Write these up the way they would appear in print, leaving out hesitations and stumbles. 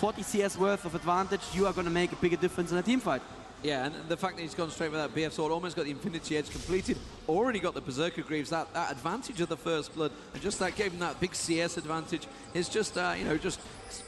40 CS worth of advantage, you are going to make a bigger difference in a team fight. Yeah, and the fact that he's gone straight with that BF sword, almost got the Infinity Edge completed, already got the Berserker Greaves, that advantage of the First Blood, and just that gave him that big CS advantage. It's just, you know, just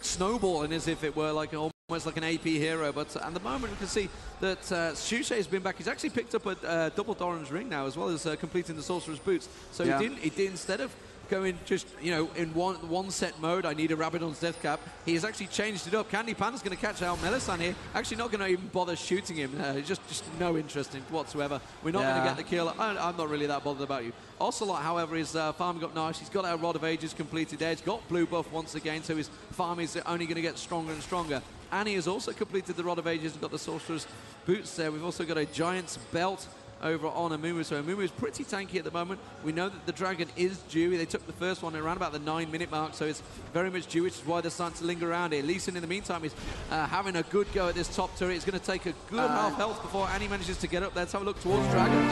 snowballing as if it were like almost like an AP hero. But at the moment, we can see that Shusei has been back. He's actually picked up a double Doran's Ring now, as well as completing the Sorcerer's Boots. So yeah. he did instead of going just, you know, in one set mode, I need a Rabadon's Death Cap. He has actually changed it up. Candy Panda's going to catch out Melisande here. Actually not going to even bother shooting him. Just no interest in whatsoever. We're not going to get the kill. I'm not really that bothered about you. Ocelot, however, is farming up nice. He's got our Rod of Ages completed edge, got blue buff once again, so his farm is only going to get stronger and stronger. Annie has also completed the Rod of Ages and got the Sorcerer's Boots there. We've also got a Giant's Belt over on Amumu. So Amumu is pretty tanky at the moment. We know that the Dragon is dewy. They took the first one around about the 9-minute mark, so it's very much due, which is why they're starting to linger around here. Lee Sin, in the meantime, is having a good go at this top turret. It's going to take a good half health before Annie manages to get up there. Let's have a look towards Dragon.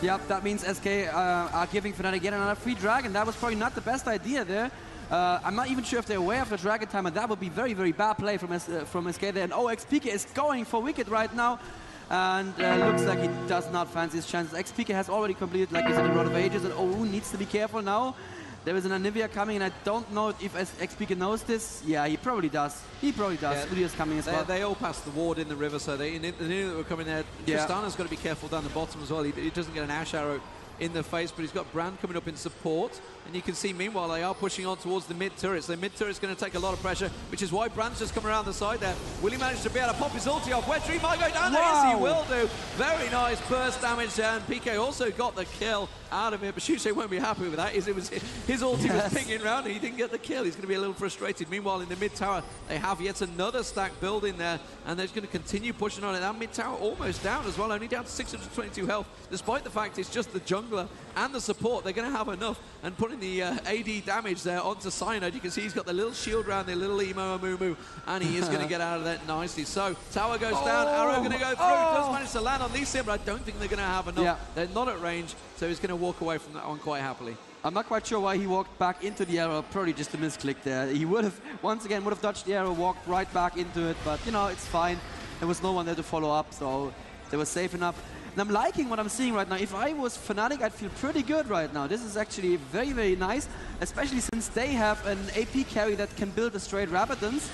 Yep, that means SK are giving Fnatic yet another free Dragon. That was probably not the best idea there. I'm not even sure if they're aware of the Dragon Timer. That would be very, very bad play from SK there. And XPK is going for Wicked right now. And looks like he does not fancy his chances. XPK has already completed, like you said, the Rod of Ages, and OU needs to be careful now. There is an Anivia coming, and I don't know if XPK knows this. Yeah, he probably does. He probably does. Yeah, Udia's coming as well. They all passed the ward in the river, so they knew that were coming there. Yeah. Tristana's got to be careful down the bottom as well. He doesn't get an Ash Arrow in the face, but he's got Brand coming up in support. And you can see, meanwhile, they are pushing on towards the mid turret. So the mid turret's going to take a lot of pressure, which is why Brand's just come around the side there. Will he manage to be able to pop his ulti off? Wet Dream might go down there. Yes, he will do. Very nice burst damage there. And PK also got the kill out of it, but Shusei won't be happy with that. It was his ulti was pinging around and he didn't get the kill. He's going to be a little frustrated. Meanwhile, in the mid tower, they have yet another stack building there, and they're going to continue pushing on it. That mid tower almost down as well, only down to 622 health, despite the fact it's just the jungler and the support. They're going to have enough, and putting the AD damage there onto Cyanide. You can see he's got the little shield around the little emo Amumu, and he is going to get out of that nicely. So tower goes down, arrow going to go through, does manage to land on Lee Sin, but I don't think they're going to have enough. Yeah. They're not at range, so he's going to walk away from that one quite happily. I'm not quite sure why he walked back into the arrow, probably just a misclick there. He would have, once again, would have dodged the arrow, walked right back into it, but you know, it's fine. There was no one there to follow up, so they were safe enough. And I'm liking what I'm seeing right now. If I was Fnatic, I'd feel pretty good right now. This is actually very, very nice, especially since they have an AP carry that can build a straight Rabadons.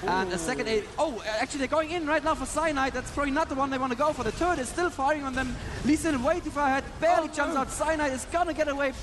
And a second AD. Oh, actually they're going in right now for Cyanide. That's probably not the one they want to go for. The turret is still firing on them. Lee Sin way too far ahead, barely jumps out. Cyanide is gonna get away,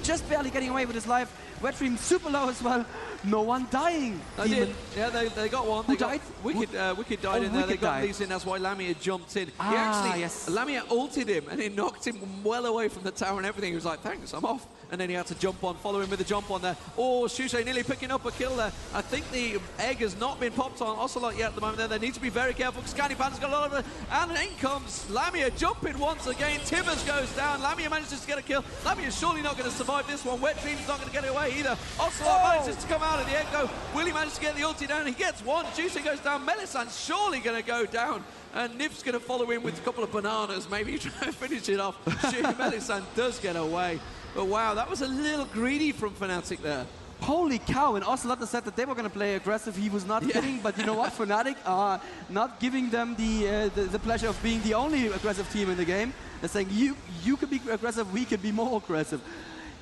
just barely getting away with his life. Wet Dream super low as well. No one dying. They did. Yeah, they got one. Who died? Wicked died in there. They got Lee Sin. That's why Lamia jumped in. He actually, Lamia ulted him and it knocked him well away from the tower and everything. He was like, thanks, I'm off. And then he had to jump on, follow him with a jump on there. Oh, Shusei nearly picking up a kill there. I think the egg has not been popped on Ocelot yet at the moment there. They need to be very careful because Candy Panda's got a lot of it. And in comes Lamia jumping once again. Tibbers goes down. Lamia manages to get a kill. Lamia's surely not going to survive this one. Wet Dream's not going to get away either. Ocelot manages to come out of the egg though. Will he manage to get the ulti down? He gets one. Shusei goes down. Melisand's surely going to go down. And Nif's going to follow in with a couple of bananas, maybe try to finish it off. Melisand does get away. But wow, that was a little greedy from Fnatic there. Holy cow, and Ocelot said that they were going to play aggressive. He was not kidding, but you know what? Fnatic are not giving them the pleasure of being the only aggressive team in the game. They're saying, you could be aggressive, we could be more aggressive.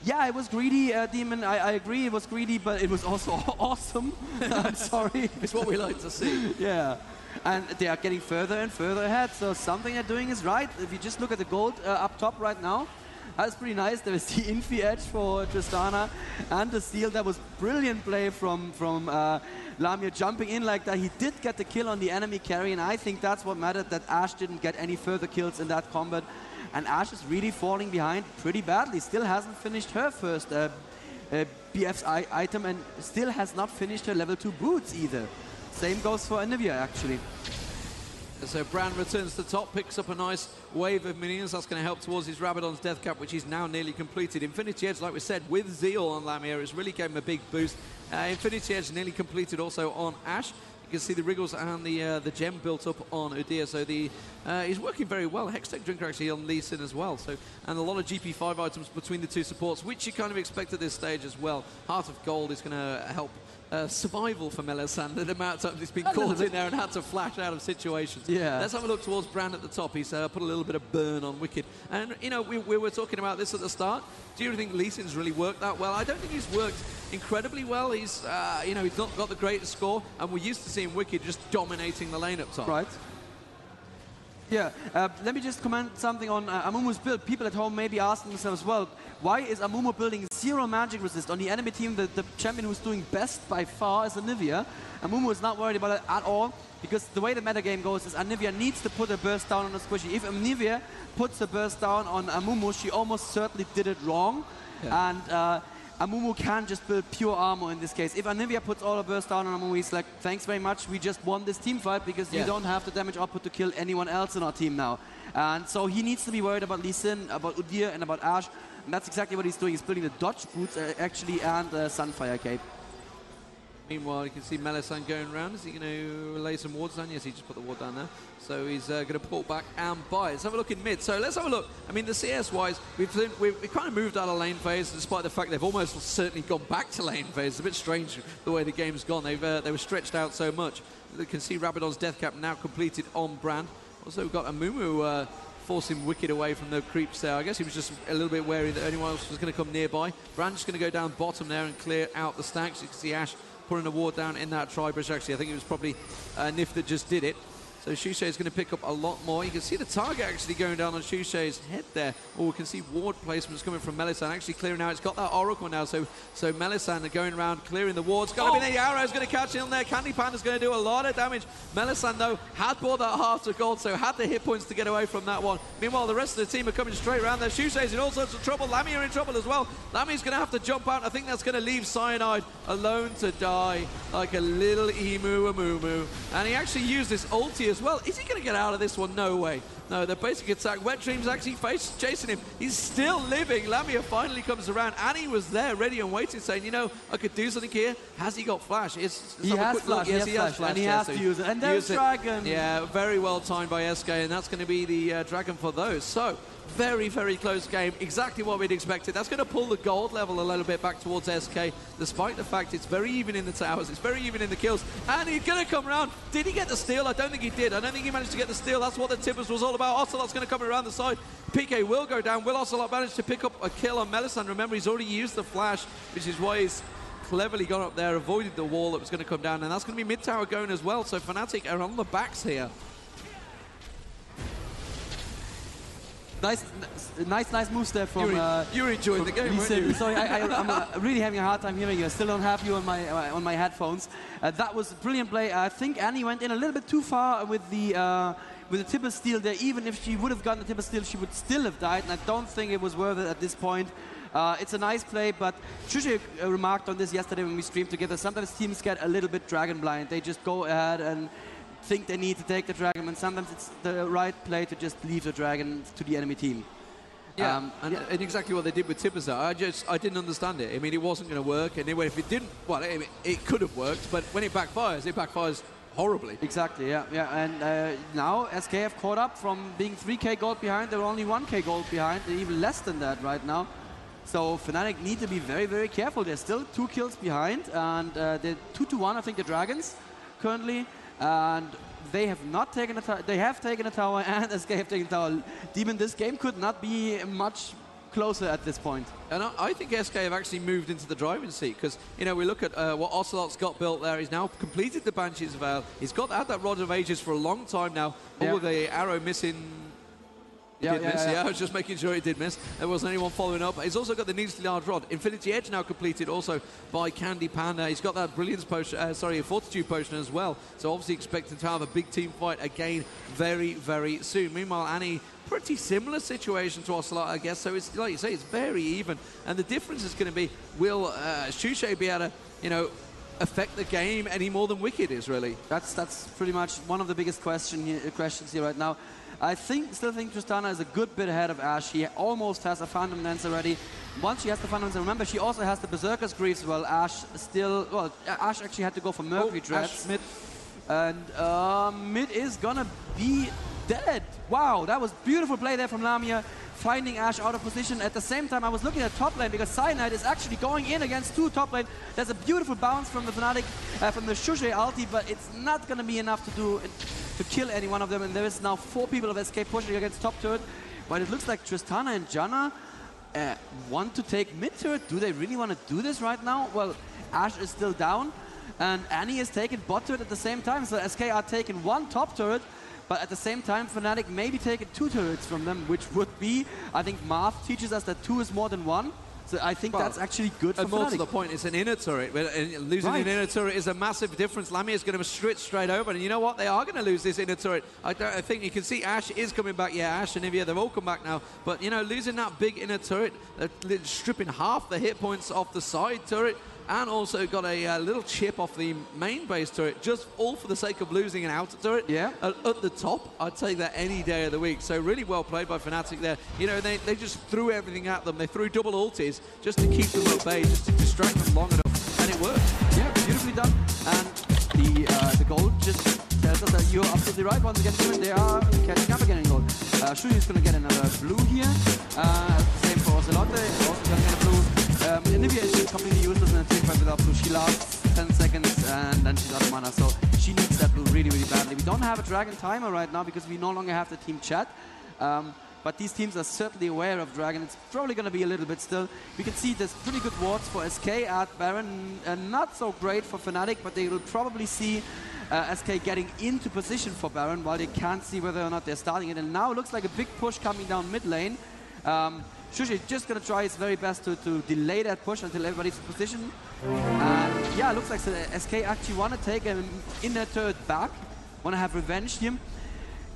Yeah, it was greedy, Demon. I agree, it was greedy, but it was also awesome. I'm sorry. It's what we like to see. Yeah. And they are getting further and further ahead, so something they're doing is right. If you just look at the gold up top right now, that's pretty nice. There is the Infi Edge for Tristana and the steal. That was brilliant play from Lamia jumping in like that. He did get the kill on the enemy carry, and I think that's what mattered, that Ashe didn't get any further kills in that combat. And Ashe is really falling behind pretty badly. Still hasn't finished her first BF's item and still has not finished her level 2 boots either. Same goes for Anivia, actually. So Brand returns to top, picks up a nice wave of minions. That's going to help towards his Rabadon's Death Cap, which is now nearly completed. Infinity Edge, like we said, with Zeal on Lamia, has really gave him a big boost. Infinity Edge nearly completed also on Ashe. You can see the Wriggles and the gem built up on Udyr, so he's working very well. Hextech Drinker actually on Lee Sin as well, so, and a lot of GP5 items between the two supports, which you kind of expect at this stage as well. Heart of Gold is going to help survival for Melisandre, the amount of times he's been caught in there and had to flash out of situations. Yeah. Let's have a look towards Brand at the top. He's put a little bit of burn on Wicked. And, you know, we were talking about this at the start. Do you think Lee Sin's really worked that well? I don't think he's worked incredibly well. He's, you know, he's not got the greatest score, and we're used to seeing Wicked just dominating the lane up top. Right. Yeah, let me just comment something on Amumu's build. People at home may be asking themselves, well, why is Amumu building 0 magic resist? On the enemy team, the champion who's doing best by far is Anivia. Amumu is not worried about it at all, because the way the metagame goes is Anivia needs to put a burst down on a squishy. If Anivia puts a burst down on Amumu, she almost certainly did it wrong. Yeah. And Amumu can just build pure armor in this case. If Anivia puts all her burst down on Amumu, he's like, thanks very much, we just won this team fight because you don't have the damage output to kill anyone else in our team now. And so he needs to be worried about Lee Sin, about Udyr, and about Ashe. And that's exactly what he's doing. He's building the dodge boots, actually, and the Sunfire cape. Meanwhile, you can see Melisandre going around. Is he going to lay some wards down? Yes, he just put the ward down there. So he's going to pull back and buy. Let's have a look in mid. So let's have a look. I mean, the CS-wise, we've kind of moved out of lane phase, despite the fact they've almost certainly gone back to lane phase. It's a bit strange the way the game's gone. They were stretched out so much. You can see Rabadon's death cap now completed on Brand. Also, we've got Amumu forcing Wicked away from the creeps there. I guess he was just a little bit wary that anyone else was going to come nearby. Brand's just going to go down bottom there and clear out the stacks. You can see Ashe putting a ward down in that tri-brush. Actually, I think it was probably Nif that just did it. So Shushay is going to pick up a lot more. You can see the target actually going down on Shushay's head there. Or we can see ward placements coming from Melisandre. Actually clearing out. It's got that Oracle now. So Melisandre going around clearing the wards. Got to be the arrow's going to catch in there. Candy Panda's going to do a lot of damage. Melisandre, though, had bought that half to gold, so had the hit points to get away from that one. Meanwhile, the rest of the team are coming straight around there. Shushay's in all sorts of trouble. Lammy are in trouble as well. Lammy's going to have to jump out. I think that's going to leave Cyanide alone to die like a little emu Amumu. And he actually used this ulti as well. Is he going to get out of this one? No way. No, the basic attack. Wet Dream's actually chasing him. He's still living. Lamia finally comes around. Annie was there, ready and waiting, saying, you know, I could do something here. Has he got flash? He has flash. Yes, he has flash. And he has to use it. And there's Dragon. Yeah, very well timed by SK, and that's going to be the Dragon for those. So, very, very close game. Exactly what we'd expected. That's going to pull the gold level a little bit back towards SK, despite the fact it's very even in the towers. It's very even in the kills. And he's going to come around. Did he get the steal? I don't think he did. I don't think he managed to get the steal. That's what the Tippers was all about. Ocelot's going to come around the side. PK will go down. Will Ocelot manage to pick up a kill on Melisandre? Remember, he's already used the flash, which is why he's cleverly gone up there, avoided the wall that was going to come down. And that's going to be mid-tower going as well. So Fnatic are on the backs here. Nice moves there from... You're enjoying the game, weren't you? Sorry, I'm really having a hard time hearing you. I still don't have you on my headphones. That was a brilliant play. I think Annie went in a little bit too far with the Tipper steal there. Even if she would have gotten the Tipper steal, she would still have died, and I don't think it was worth it at this point. It's a nice play, but Shushay remarked on this yesterday when we streamed together. Sometimes teams get a little bit dragon blind. They just go ahead and think they need to take the dragon, and sometimes it's the right play to just leave the dragon to the enemy team. Yeah, and exactly what they did with Tippers there. I didn't understand it. I mean, it wasn't going to work, and anyway, if it didn't, well, it could have worked, but when it backfires horribly. Exactly, yeah. And now SK have caught up from being 3k gold behind. They're only 1k gold behind. They're even less than that right now. So Fnatic need to be very, very careful. They're still 2 kills behind, and they're 2-1, I think, the Dragons currently. And they have not taken a tower. They have taken a tower, and SK have taken a tower. Demon, this game could not be much closer at this point. And I think SK have actually moved into the driving seat, because, you know, we look at what Ocelot's got built there. He's now completed the Banshee's Veil. He's had that Rod of Ages for a long time now. All the arrow missing. Yeah, I was just making sure it did miss. There wasn't anyone following up. He's also got the needlessly large rod. Infinity Edge now completed also by Candy Panda. He's got that Brilliance potion, a Fortitude potion as well. So obviously expecting to have a big team fight again very, very soon. Meanwhile, Annie, pretty similar situation to Ocelot, I guess. So it's like you say, it's very even. And the difference is going to be, will Shushay be able to, you know, affect the game any more than Wicked is, really? That's pretty much one of the biggest questions here right now. I still think Tristana is a good bit ahead of Ashe. She almost has a Phantom Dance already. Once she has the Phantom Dance, remember, she also has the Berserker's Greaves as well. Ashe actually had to go for Mercury Dreads. Ashe mid. And mid is gonna be dead. Wow, that was beautiful play there from Lamia. finding Ash out of position. At the same time, I was looking at top lane because Cyanide is actually going in against 2 top lane. There's a beautiful bounce from the Fnatic, from the Schroet ulti, but it's not going to be enough to kill any one of them. And there is now 4 people of SK pushing against top turret. But it looks like Tristana and Janna want to take mid turret. Do they really want to do this right now? Well, Ash is still down, and Annie is taking bot turret at the same time. So SK are taking 1 top turret, but at the same time, Fnatic may be taking 2 turrets from them, which would be, I think math teaches us that 2 is more than 1. So I think that's actually good for Fnatic. And more to the point, it's an inner turret. Losing an inner turret is a massive difference. Lamia is going to straight over, and you know what? They are going to lose this inner turret. I think you can see Ashe is coming back. Yeah, Ashe and Nivea, they've all come back now. But, you know, losing that big inner turret, stripping half the hit points off the side turret, and also got a little chip off the main base turret, just all for the sake of losing an outer turret. Yeah. At the top, I'd take that any day of the week. So really well played by Fnatic there. You know, they just threw everything at them. They threw double ultis just to keep them at bay, just to distract them long enough, and it worked. Yeah, beautifully done. And the goal just tells us that you're absolutely right. Once again, Timon, they are catching up again in goal. Shuri is going to get another blue here. Same for Ocelote, also going to get a blue. Nivea is just completely useless in a team fight without blue. She lasts 10 seconds and then she's out of mana, so she needs that blue really, really badly. We don't have a Dragon timer right now because we no longer have the team chat. But these teams are certainly aware of Dragon. It's probably going to be a little bit still. We can see there's pretty good wards for SK at Baron, not so great for Fnatic, but they will probably see SK getting into position for Baron while they can't see whether or not they're starting it. And now it looks like a big push coming down mid lane. Shushi is just going to try his very best to delay that push until everybody's in position. Yeah, it looks like SK actually want to take an inner turret back, want to have revenge here.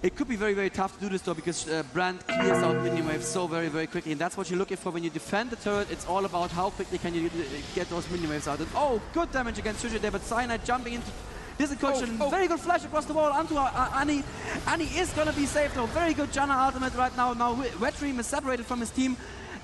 It could be very, very tough to do this though, because Brand clears out minion waves so very, very quickly. And that's what you're looking for when you defend the turret. It's all about how quickly can you get those minion waves out. And oh, good damage against Shushi there, but Cyanide jumping into Disincoction. Very good flash across the wall onto Annie. Annie is going to be safe though. Very good Janna ultimate right now. Now Wet Dream is separated from his team.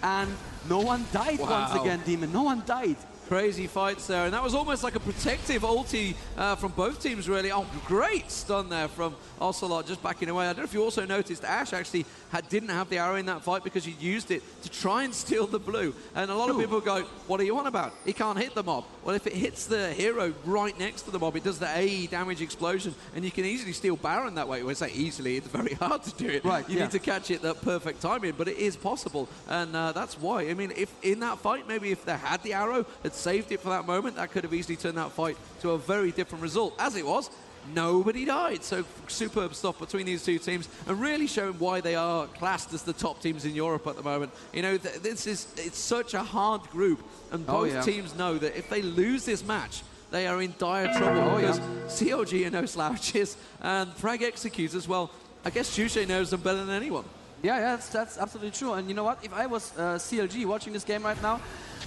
And no one died once again, Demon. No one died. Crazy fights there, and that was almost like a protective ulti from both teams, really. Oh, great stun there from Ocelot, just backing away. I don't know if you also noticed Ashe actually didn't have the arrow in that fight because he used it to try and steal the blue. And a lot of people go, what are you on about? He can't hit the mob. Well, if it hits the hero right next to the mob, it does the AE damage explosion, and you can easily steal Baron that way. When I say easily, it's very hard to do it. Right, you need to catch it that perfect timing, but it is possible, and that's why. I mean, if in that fight, maybe if they had the arrow, saved it for that moment, that could have easily turned that fight to a very different result. As it was, nobody died. So superb stuff between these two teams, and really showing why they are classed as the top teams in Europe at the moment. You know, it's such a hard group, and both teams know that if they lose this match, they are in dire trouble because COG are no slouches, and Frag Executes as well. I guess Shushe knows them better than anyone. Yeah, that's absolutely true. And you know what? If I was CLG watching this game right now,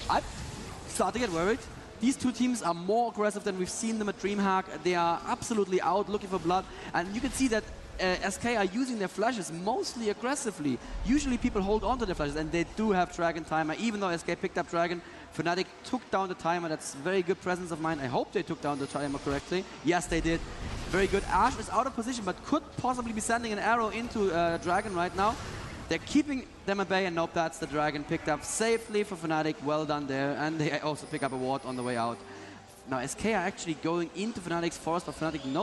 I'd start to get worried. These two teams are more aggressive than we've seen them at DreamHack. They are absolutely out looking for blood. And you can see that SK are using their flashes mostly aggressively. Usually people hold on to their flashes, and they do have Dragon timer. Even though SK picked up Dragon, Fnatic took down the timer. That's very good presence of mind. I hope they took down the timer correctly. Yes, they did. Very good. Ashe is out of position, but could possibly be sending an arrow into Dragon right now. They're keeping them at bay, and nope, that's the Dragon picked up safely for Fnatic. Well done there. And they also pick up a ward on the way out. Now, SK are actually going into Fnatic's forest, but Fnatic knows